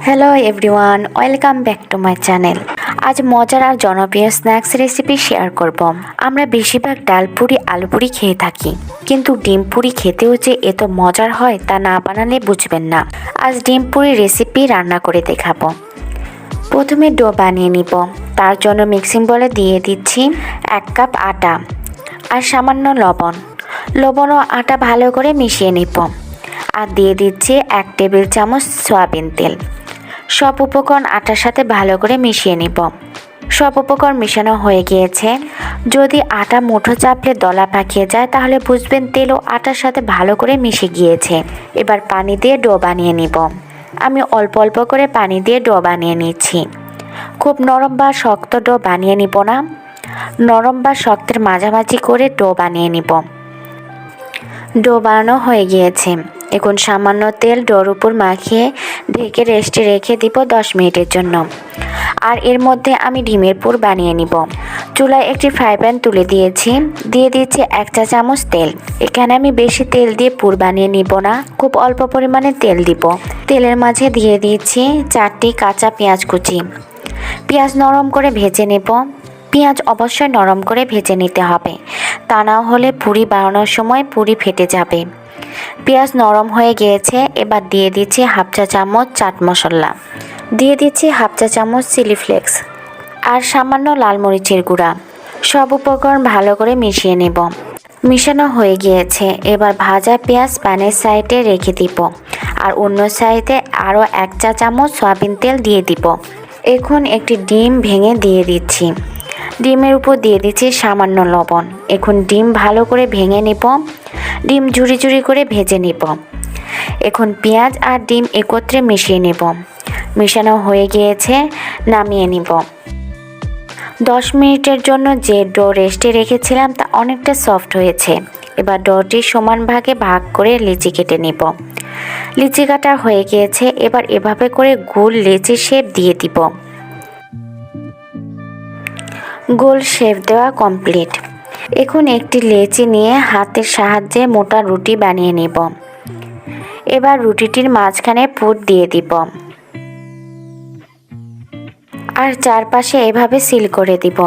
Hello everyone, welcome back to my channel. আজ মজার আর জনপ্রিয় স্ন্যাক্স রেসিপি শেয়ার করব। আমরা বেশিরভাগ ডাল পুরি, আলু পুরি খেয়ে থাকি, কিন্তু ডিম পুরি খেতেও যে এত মজার হয় তা না বানালে বুঝবেন না। আজ ডিম পুরি রেসিপি রান্না করে দেখাবো। প্রথমে ডো বানিয়ে নিব। তার জন্য মিক্সিং বলে দিয়ে দিচ্ছি 1 কাপ আটা আর সামান্য লবণ ও আটা ভালো করে মিশিয়ে নিব। আর দিয়ে দিচ্ছি 1 টেবিল চামচ সয়াবিন তেল। সব উপকরণ আটার সাথে ভালো করে মিশিয়ে নিব। সব উপকরণ মেশানো হয়ে গিয়েছে। যদি আটা মুঠো চাপলে দলা পাকিয়ে যায় তাহলে বুঝবেন তেল ও আটার সাথে ভালো করে মিশে গিয়েছে। এবার পানি দিয়ে ডো বানিয়ে নিব। আমি অল্প অল্প করে পানি দিয়ে ডো বানিয়ে নিচ্ছি। খুব নরম বা শক্ত ডো বানিয়ে নিব না, নরম বা শক্তের মাঝামাঝি করে ডো বানিয়ে নিব। ডো বানানো হয়ে গিয়েছে। এখন সামান্য তেল ডোর উপর মাখিয়ে ঢেকে রেস্টে রেখে দিব 10 মিনিটের জন্য। আর এর মধ্যে আমি ডিমের পুর বানিয়ে নিব। চুলায় একটি ফ্রাই প্যান তুলে দিয়েছি, দিয়ে দিচ্ছি 1 চা চামচ তেল। এখানে আমি বেশি তেল দিয়ে পুর বানিয়ে নিব না, খুব অল্প পরিমাণে তেল দিব। তেলের মাঝে দিয়ে দিচ্ছি 4টি কাঁচা পেঁয়াজ কুচি। পেঁয়াজ নরম করে ভেজে নেব। পেঁয়াজ অবশ্যই নরম করে ভেজে নিতে হবে, তা না হলে পুরি বানানোর সময় পুরি ফেটে যাবে। পেঁয়াজ নরম হয়ে গিয়েছে। এবার দিয়ে দিচ্ছি 1/2 চা চামচ চাট মশলা, দিয়ে দিচ্ছি 1/2 চা চামচ চিলি ফ্লেক্স আর সামান্য লাল মরিচের গুঁড়া। সব উপকরণ ভালো করে মিশিয়ে নেব। মিশানো হয়ে গিয়েছে। এবার ভাজা পেঁয়াজ প্যানের সাইডে রেখে দিব আর অন্য সাইডে আরও 1 চা চামচ সয়াবিন তেল দিয়ে দিব। এখন একটি ডিম ভেঙে দিয়ে দিচ্ছি। ডিমের উপর দিয়ে দিচ্ছি সামান্য লবণ। এখন ডিম ভালো করে ভেঙে নেব। ডিম ঝুরি ঝুরি করে ভেজে নেব। এখন পেঁয়াজ আর ডিম একত্রে মিশিয়ে নেব। মেশানো হয়ে গিয়েছে, নামিয়ে নিব। 10 মিনিটের জন্য যে ডো রেস্টে রেখেছিলাম তা অনেকটা সফট হয়েছে। এবার ডোটি সমান ভাগে ভাগ করে লিচি কেটে নেব। লিচি কাটা হয়ে গিয়েছে। এবার এভাবে করে গোল লিচি শেপ দিয়ে দিব। গোল শেপ দেওয়া কমপ্লিট। এখন একটি লেচি নিয়ে হাতের সাহায্যে মোটা রুটি বানিয়ে নেব। এবার রুটিটির মাঝখানে পুর দিয়ে দিব আর চারপাশে এভাবে সিল করে দিব।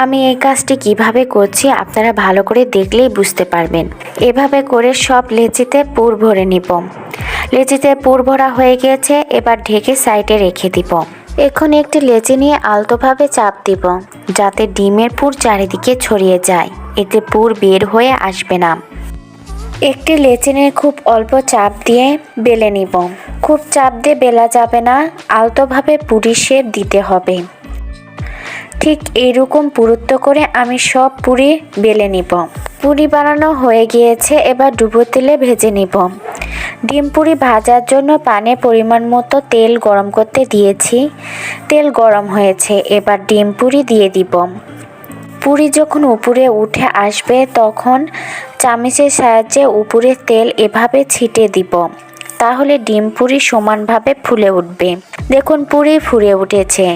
আমি এই কাজটি কিভাবে করছি আপনারা ভালো করে দেখলেই বুঝতে পারবেন। এভাবে করে সব লেচিতে পুর ভরে নিব। লেচিতে পুর ভরা হয়ে গিয়েছে। এবার ঢেকে সাইডে রেখে দিব। এখন একটি লেচি নিয়ে আলতোভাবে চাপ দিব, যাতে ডিমের পুর চারিদিকে ছড়িয়ে যায়, এতে পুর বের হয়ে আসবে না। একটি লেচি নিয়ে খুব অল্প চাপ দিয়ে বেলে নিব। খুব চাপ দিয়ে বেলা যাবে না, আলতোভাবে পুরি শেপ দিতে হবে। ঠিক এইরকম পুরুত্ব করে আমি সব পুরি বেলে নিব। পুরি বানানো হয়ে গিয়েছে। এবার ডুবো তেলে ভেজে নিব। ডিম পুরি ভাজার জন্য প্যানে পরিমাণ মতো তেল গরম করতে দিয়েছি। তেল গরম হয়েছে। এবার ডিম পুরি দিয়ে দিব। পুরি যখন উপরে উঠে আসবে তখন চামচের সাহায্যে উপরে তেল এভাবে ছিটে দিব, তাহলে ডিম পুরি সমানভাবে ফুলে উঠবে। দেখুন পুরি ফুলে উঠেছে।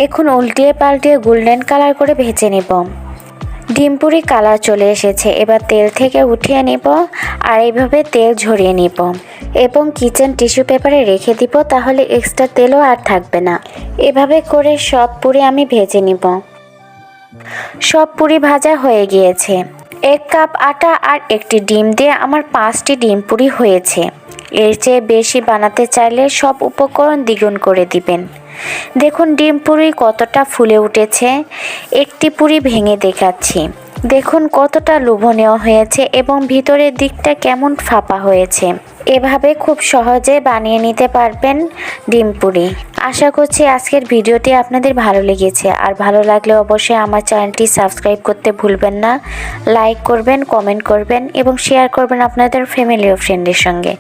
এখন উল্টিয়ে পাল্টিয়ে গোল্ডেন কালার করে ভেজে নেব। ডিম পুরি কালার চলে এসেছে। এবার তেল থেকে উঠিয়ে নিব আর এইভাবে তেল ঝরিয়ে নিব এবং কিচেন টিস্যু পেপারে রেখে দিব, তাহলে এক্সট্রা তেলও আর থাকবে না। এভাবে করে সব পুরি আমি ভেজে নিব। সব পুরি ভাজা হয়ে গিয়েছে। 1 কাপ আটা আর একটি ডিম দিয়ে আমার 5টি ডিম পুরি হয়েছে। এর চেয়ে বেশি বানাতে চাইলে সব উপকরণ দ্বিগুণ করে দিবেন। দেখুন ডিম পুরি কতটা ফুলে উঠেছে। একটি পুরি ভেঙে দেখাচ্ছি। দেখুন কতটা লোভনীয় হয়েছে এবং ভিতরের দিকটা কেমন ফাঁপা হয়েছে। এভাবে খুব সহজে বানিয়ে নিতে পারবেন ডিম পুরি। আশা করছি আজকের ভিডিওটি আপনাদের ভালো লেগেছে। আর ভালো লাগলে অবশ্যই আমার চ্যানেলটি সাবস্ক্রাইব করতে ভুলবেন না। লাইক করবেন, কমেন্ট করবেন এবং শেয়ার করবেন আপনাদের ফ্যামিলি ও ফ্রেন্ডের সঙ্গে।